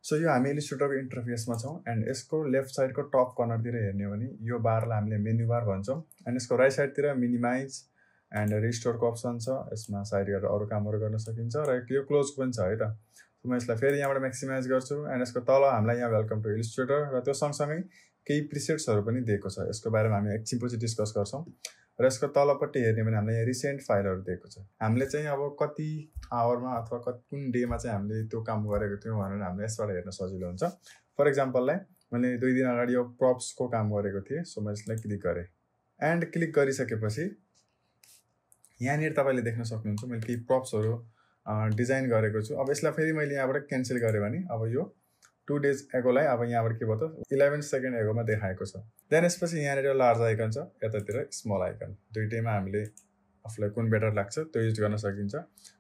So यो हामी इलिस्ट्रेटरको इन्टरफेसमा छौँ एन्ड यसको लेफ्ट साइडको टप कर्नरतिर हेर्ने हो भने यो बारलाई हामीले मेन्यु बार भन्छौँ एन्ड यसको राइट साइडतिर मिनिमाइज एन्ड रिस्टोरको अप्सन छ। यसमा साइड गरेर अरू कामहरू गर्न सकिन्छ र यो क्लोजको पनि छ है त। म यसलाई फेरि यहाँबाट म्याक्सिमाइज गर्छु एन्ड यसको तल हामीलाई यहाँ वेलकम टु इलिस्ट्रेटर र त्यो सँगसँगै केही प्रिसेट्सहरू पनि दिएको छ। यसको बारेमा हामी एकछिनपछि डिस्कस गर्छौँ। र यसको तलपट्टि हेर्ने भने हामीलाई यहाँ रिसेन्ट फाइलहरू दिएको छ। हामीले चाहिँ अब कति आवरमा अथवा कुन डेमा चाहिँ हामीले त्यो काम गरेको थियौँ भनेर हामीले यसबाट हेर्न सजिलो हुन्छ। फर इक्जाम्पललाई मैले 2 दिन अगाडि यो प्रप्सको काम गरेको थिएँ। सो म यसलाई क्लिक गरेँ एन्ड क्लिक गरिसकेपछि यहाँनिर तपाईँले देख्न सक्नुहुन्छ मैले केही प्रप्सहरू डिजाइन गरेको छु। अब यसलाई फेरि मैले यहाँबाट क्यान्सल गरेँ भने अब यो 2 days एगोलाई अब यहाँबाट के भयो त 11 सेकेन्ड एगोमा देखाएको छ। देन यसपछि यहाँनिर लार्ज आइकन छ, यतातिर स्मल आइकन, दुइटैमा हामीले आफूलाई कुन बेटर लाग्छ त्यो युज गर्न सकिन्छ।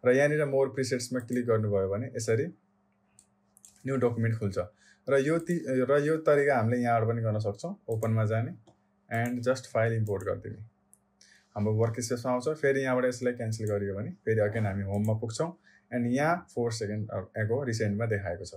र यहाँनिर मोर प्रिसेट्समा क्लिक गर्नुभयो भने यसरी न्यू डकुमेन्ट खुल्छ र यो तरिका हामीले यहाँबाट पनि गर्न सक्छौँ। ओपनमा जाने एन्ड जस्ट फाइल इम्पोर्ट गरिदिने, हाम्रो वर्क स्पेसमा आउँछ। फेरि यहाँबाट यसलाई क्यान्सल गरियो भने फेरि अगेन हामी होममा पुग्छौँ एन्ड यहाँ 4 सेकेन्ड एगो रिसेन्टमा देखाएको छ।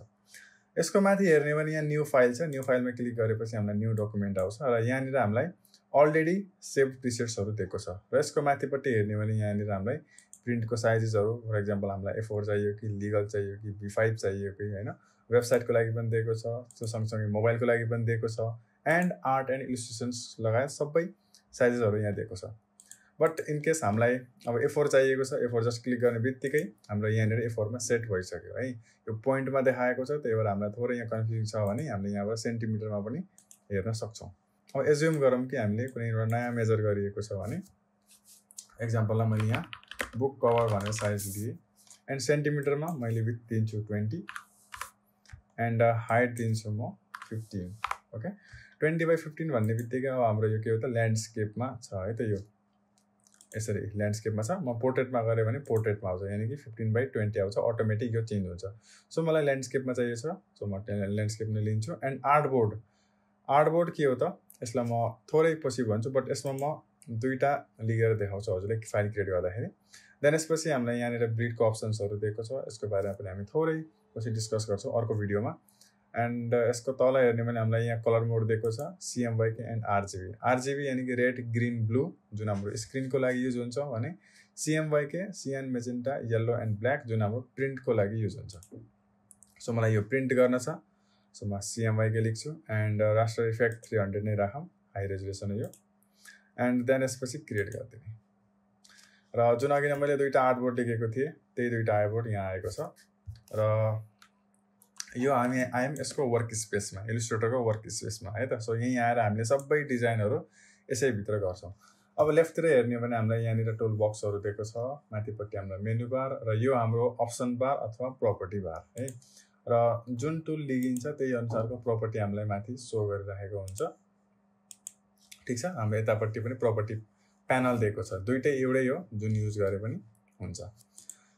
यसको माथि हेर्ने भने यहाँ न्यू फाइल छ, न्यू फाइलमा क्लिक गरेपछि हामीलाई न्यू डकुमेन्ट आउँछ र यहाँनिर हामीलाई अलरेडी सेभ प्रिसेट्सहरू दिएको छ। र यसको माथिपट्टि हेर्ने भने यहाँनिर हामीलाई प्रिन्टको साइजेसहरू फर इक्जाम्पल हामीलाई A4 चाहियो कि लिगल चाहियो कि B5 चाहियो कि होइन, वेबसाइटको लागि पनि दिएको छ, त्यो सँगसँगै मोबाइलको लागि पनि दिएको छ एन्ड आर्ट एन्ड इलिस्ट्रेसन्स लगायत सबै साइजेसहरू यहाँ दिएको छ। बट इनकेस हामीलाई अब A4 चाहिएको छ, A4 जस्ट क्लिक गर्ने बित्तिकै हाम्रो यहाँनिर A4 मा सेट भइसक्यो है। यो पोइन्टमा देखाएको छ, त्यही भएर हामीलाई थोरै यहाँ कन्फ्युजन छ भने हामीले यहाँबाट सेन्टिमिटरमा पनि हेर्न सक्छौँ। अब एज्युम गरौँ कि हामीले कुनै एउटा नयाँ मेजर गरिएको छ भने एक्जाम्पललाई मैले यहाँ बुक कभर भनेर साइज दिएँ एन्ड सेन्टिमिटरमा मैले विथ दिन्छु 20 एन्ड हाइट दिन्छु म 15। ओके, 20/15 भन्ने बित्तिकै अब हाम्रो यो के हो त ल्यान्डस्केपमा छ है त। यो यसरी ल्यान्डस्केपमा छ, म पोर्ट्रेटमा गरेँ भने पोर्ट्रेटमा आउँछ, यानि कि 15/20 आउँछ, अटोमेटिक यो चेन्ज हुन्छ। सो मलाई ल्यान्डस्केपमा चाहिएको छ, सो म ल्यान्डस्केप नै लिन्छु। एन्ड आर्टबोर्ड के हो त, यसलाई म थोरै पछि भन्छु बट यसमा म 2टा लिएर देखाउँछु हजुरलाई फाइल क्रिएट गर्दाखेरि। देन यसपछि हामीलाई यहाँनिर ब्रिडको अप्सन्सहरू दिएको छ, यसको बारेमा पनि हामी थोरै पछि डिस्कस गर्छौँ अर्को भिडियोमा। एन्ड यसको तल हेर्ने भने हामीलाई यहाँ कलर मोड दिएको छ CMYK एन्ड RGB यानि कि रेड ग्रिन ब्लू जुन हाम्रो स्क्रिनको लागि युज हुन्छ भने CMYK सियान मेजेन्टा येल्लो एन्ड ब्ल्याक जुन हाम्रो प्रिन्टको लागि युज हुन्छ। सो मलाई यो प्रिन्ट गर्न छ, सो म CMYK लेख्छु एन्ड रास्टर इफेक्ट 300 नै राखौँ, हाई रेजुलेसन हो यो। एन्ड देन यसपछि क्रिएट गरिदिने र जुन अघि नै मैले 2टा आर्टबोर्ड लेखेको थिएँ त्यही 2टा आर्टबोर्ड यहाँ आएको छ। र यो हामी आयौँ यसको वर्क स्पेसमा, इलिस्ट्रेटरको वर्क स्पेसमा है त। सो यहीँ आएर हामीले सबै डिजाइनहरू यसैभित्र गर्छौँ। अब लेफ्टतिर हेर्ने भने हामीलाई यहाँनिर टुल बक्सहरू दिएको छ, माथिपट्टि हामीलाई मेन्यु बार र यो हाम्रो अप्सन बार अथवा प्रपर्टी बार है। र जुन टुल लिइन्छ त्यही अनुसारको प्रपर्टी हामीलाई माथि सो गरिराखेको हुन्छ। ठिक छ, हाम्रो यतापट्टि पनि प्रपर्टी प्यानल दिएको छ, दुइटै एउटै हो जुन युज गरे पनि हुन्छ।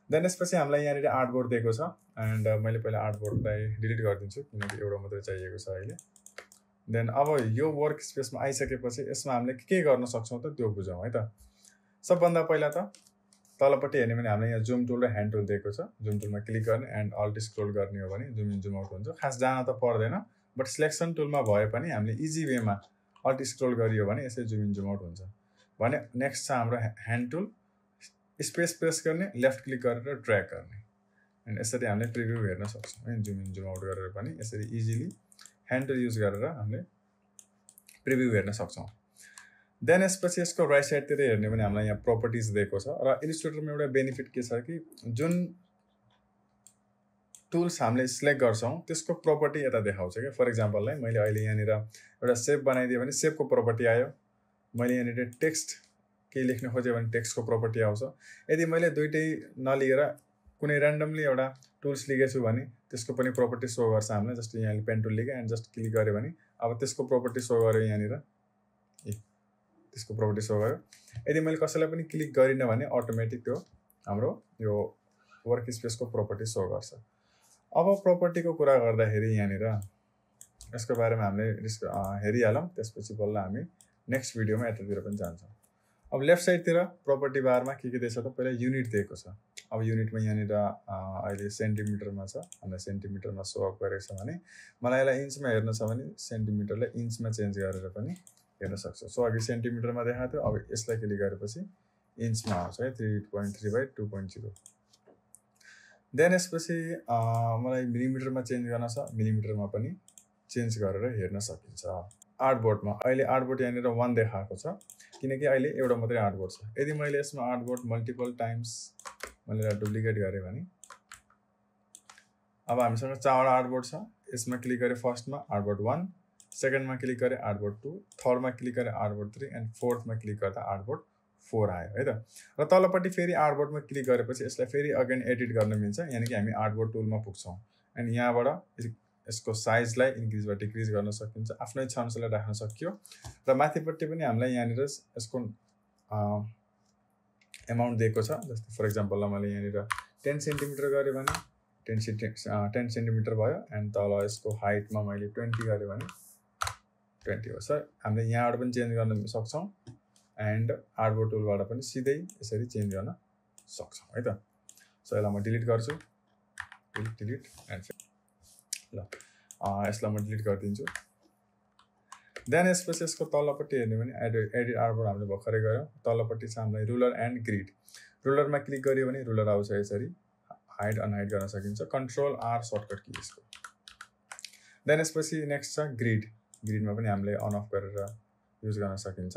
देन यसपछि हामीलाई यहाँनिर आर्टबोर्ड दिएको छ एन्ड मैले पहिला आर्टबोर्डलाई डिलिट गरिदिन्छु किनकि एउटा मात्रै चाहिएको छ अहिले। देन अब यो वर्क स्पेसमा आइसकेपछि यसमा हामीले के गर्न सक्छौँ त त्यो बुझौँ है त। सबभन्दा पहिला त तलपट्टि हेर्ने भने हामीलाई यहाँ जुम टुल र ह्यान्ड टुल दिएको छ। जुम टुलमा क्लिक गर्ने एन्ड अल्ट स्क्रोल गर्ने हो भने जुम इन जुम आउट हुन्छ, खास जान त पर्दैन बट सिलेक्सन टुलमा भए पनि हामीले इजी वेमा अल्ट स्क्रोल गरियो भने यसै जुम इन जुम आउट हुन्छ भने। नेक्स्ट छ हाम्रो ह्यान्ड टुल, स्पेस प्रेस गर्ने, लेफ्ट क्लिक गरेर ड्र्याग गर्ने एन्ड यसरी हामीले प्रिभ्यू हेर्न सक्छौँ है। जुम इन जुम आउट गरेर पनि यसरी इजिली ह्यान्ड टुल युज गरेर हामीले प्रिभ्यू हेर्न सक्छौँ। देन यसपछि यसको राइट साइडतिर हेर्ने भने हामीलाई यहाँ प्रपर्टिज दिएको छ र इलिस्ट्रेटरमा एउटा बेनिफिट के छ कि जुन टुल्स हामीले सिलेक्ट गर्छौँ त्यसको प्रपर्टी यता देखाउँछ क्या। फर इक्जाम्पललाई मैले अहिले यहाँनिर एउटा सेप बनाइदिएँ भने सेपको प्रपर्टी आयो, मैले यहाँनिर टेक्स्ट केही लेख्न खोजेँ भने टेक्स्टको प्रपर्टी आउँछ। यदि मैले दुइटै नलिएर कुनै ऱ्यान्डमली एउटा टुल्स लिएको छु भने त्यसको पनि प्रपर्टी सो गर्छ हामीलाई। जस्ट यहाँ पेन टुल लिएँ एन्ड जस्ट क्लिक गरेँ भने अब त्यसको प्रपर्टी सो गर्यो, यहाँनिर त्यसको प्रपर्टी सो गर्यो। यदि मैले कसैलाई पनि क्लिक गरिनँ भने अटोमेटिक त्यो हाम्रो यो वर्क स्पेसको प्रपर्टी सो गर्छ। अब प्रपर्टीको कुरा गर्दाखेरि यहाँनिर यसको बारेमा हामीले हेरिहालौँ, त्यसपछि बल्ल हामी नेक्स्ट भिडियोमा यतातिर पनि जान्छौँ। अब लेफ्ट साइडतिर प्रपर्टी बारमा के दिएछ त, पहिला युनिट दिएको छ। अब युनिटमा यहाँनिर अहिले सेन्टिमिटरमा छ, हामीलाई सेन्टिमिटरमा सो अप गरेको छ भने मलाई यसलाई इन्चमा हेर्न छ भने सेन्टिमिटरलाई इन्चमा चेन्ज गरेर पनि हेर्न सक्छु। सो अघि सेन्टिमिटरमा देखाएको थियो, अब यसलाई क्लिक गरेपछि इन्चमा आउँछ है 3.3/2.0। देन यसपछि मलाई मिलिमिटरमा चेन्ज गर्न छ, मिलिमिटरमा पनि चेन्ज गरेर हेर्न सकिन्छ। आर्टबोर्डमा अहिले आर्टबोर्ड यहाँनिर 1 देखाएको छ किनकि अहिले एउटा मात्रै आर्टबोर्ड छ। यदि मैले यसमा आर्टबोर्ड मल्टिपल टाइम्स मैले डुप्लिकेट गरेँ भने अब हामीसँग 4वटा आर्टबोर्ड छ। यसमा क्लिक गरेँ फर्स्टमा आर्टबोर्ड 1, सेकेन्डमा क्लिक गरेँ आर्टबोर्ड 2, थर्डमा क्लिक गरेँ आर्टबोर्ड 3 एन्ड फोर्थमा क्लिक गर्दा आर्टबोर्ड 4 आयो है त। र तलपट्टि फेरि आर्टबोर्डमा क्लिक गरेपछि यसलाई फेरि अगेन एडिट गर्न मिल्छ, यानि कि हामी आर्टबोर्ड टुलमा पुग्छौँ एन्ड यहाँबाट यसको साइजलाई इन्क्रिज वा डिक्रिज गर्न सकिन्छ, आफ्नै इच्छा अनुसारले राख्न सकियो। र माथिपट्टि पनि हामीलाई यहाँनिर यसको एमाउन्ट दिएको छ। जस्तै फर इक्जाम्पललाई मैले यहाँनिर 10 सेन्टिमिटर गरेँ भने 10 सेन्टिमिटर भयो एन्ड तल यसको हाइटमा मैले 20 गरेँ भने 20 हो। सर हामीले यहाँबाट पनि चेन्ज गर्न सक्छौँ एन्ड आर्टबोर्ड टुलबाट पनि सिधै यसरी चेन्ज गर्न सक्छौँ है त। सो यसलाई म डिलिट गर्छु, डिलिट एन्ड ल यसलाई म डिलिट गरिदिन्छु। देन यसपछि यसको तलपट्टि हेर्ने भने एडिट आर्टबोर्ड हामीले भर्खरै गऱ्यौँ। तलपट्टि छ हामीलाई रुलर एन्ड ग्रिड। रुलरमा क्लिक गऱ्यो भने रुलर आउँछ, यसरी हाइड अनहाइड गर्न सकिन्छ, कन्ट्रोल आर सर्टकट की यसको। देन यसपछि नेक्स्ट छ ग्रिड। ग्रिडमा पनि हामीले अन अफ गरेर युज गर्न सकिन्छ।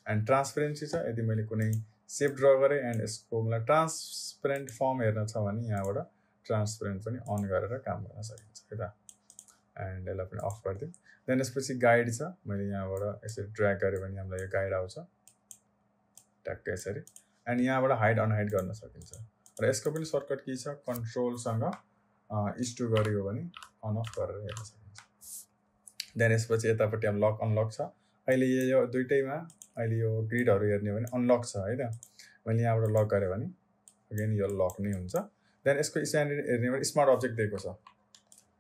एन्ड ट्रान्सपेरेन्सी छ, यदि मैले कुनै सेप ड्र गरेँ एन्ड यसको मलाई ट्रान्सपेरेन्ट फर्म हेर्न छ भने यहाँबाट ट्रान्सपेरेन्ट पनि अन गरेर काम गर्न सकिन्छ है त। एन्ड यसलाई पनि अफ गरिदिउँ। देन यसपछि गाइड छ, मैले यहाँबाट यसरी ड्र्याग गरेँ भने हामीलाई यो गाइड आउँछ ट्याक्कै यसरी एन्ड यहाँबाट हाइड अनहाइड गर्न सकिन्छ। र यसको पनि सर्टकट की छ, कन्ट्रोलसँग इस्टु गरियो भने अन अफ गरेर हेर्न सकिन्छ। देन यसपछि यतापट्टि अब लक अनलक छ। अहिले यो दुइटैमा अहिले यो ग्रिडहरू हेर्ने हो भने अनलक छ है त। मैले यहाँबाट लक गरेँ भने अगेन यो लक नै हुन्छ। देन यसको यहाँनिर हेर्ने भने स्मार्ट अब्जेक्ट दिएको छ।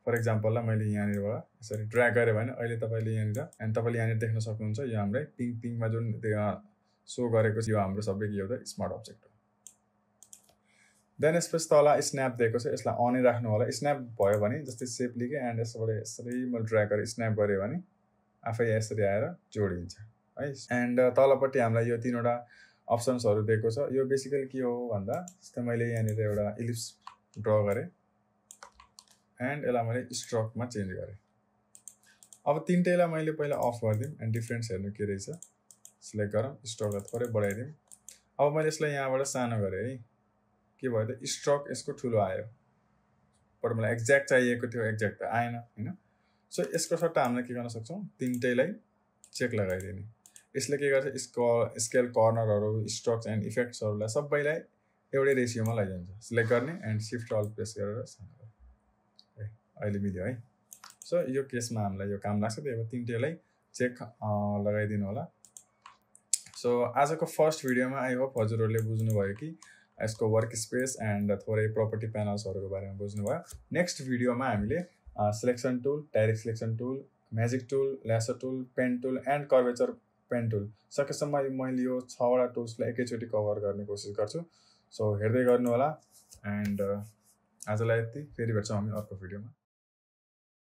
फर इक्जाम्पललाई मैले यहाँनिरबाट यसरी ड्र्याग गरेँ भने अहिले तपाईँले यहाँनिर एन्ड तपाईँले यहाँनिर देख्न सक्नुहुन्छ यो हामीलाई पिङमा जुन सो गरेको छ यो हाम्रो सबैको एउटा स्मार्ट अब्जेक्ट हो। देन यसपछि तल स्न्याप दिएको छ, यसलाई अनै राख्नु होला। स्न्याप भयो भने जस्तै सेप लिएँ एन्ड यसबाट यसरी मैले ड्र्याग गरेर स्न्याप गरेँ भने आफै यसरी आएर जोडिन्छ है। एन्ड तलपट्टि हामीलाई यो 3वटा अप्सन्सहरू दिएको छ। यो बेसिकली के हो भन्दा जस्तै मैले यहाँनिर एउटा इलिप्स ड्र गरेँ एन्ड यसलाई मैले स्ट्रोकमा चेन्ज गरेँ। अब तिनटैलाई मैले पहिला अफ गरिदिउँ एन्ड डिफ्रेन्स हेर्नु के रहेछ, सिलेक्ट गरौँ, स्ट्रोकलाई थोरै बढाइदिउँ। अब मैले यसलाई यहाँबाट सानो गरेँ है, के भयो त स्ट्रोक यसको ठुलो आयो, बट मलाई एक्ज्याक्ट चाहिएको थियो एक्ज्याक्ट त आएन होइन। सो यसको सट्टा हामीले के गर्न सक्छौँ, तिनटैलाई चेक लगाइदिने। यसले के गर्छ, स्केल कर्नरहरू स्ट्रोक्स एन्ड इफेक्ट्सहरूलाई सबैलाई एउटै रेसियोमा लैजान्छ। सिलेक्ट गर्ने एन्ड सिफ्ट अल प्रेस गरेर सानो गरेँ, अहिले मिल्यो है। सो यो केसमा हामीलाई यो काम लाग्छ, त्यही भएर तिनटैलाई चेक लगाइदिनु होला। सो आजको फर्स्ट भिडियोमा आई होप हजुरहरूले बुझ्नुभयो कि यसको वर्क स्पेस एन्ड थोरै प्रपर्टी प्यानल्सहरूको बारेमा बुझ्नुभयो। नेक्स्ट भिडियोमा हामीले selection tool, direct selection tool, magic tool, lasso tool, pen tool and curvature pen tool, सकेसम्म मैले यो 6वटा टुल्सलाई एकैचोटि कभर गर्ने कोसिस गर्छु। सो हेर्दै गर्नु होला एन्ड आजलाई यति, फेरि भेट्छौँ हामी अर्को भिडियोमा।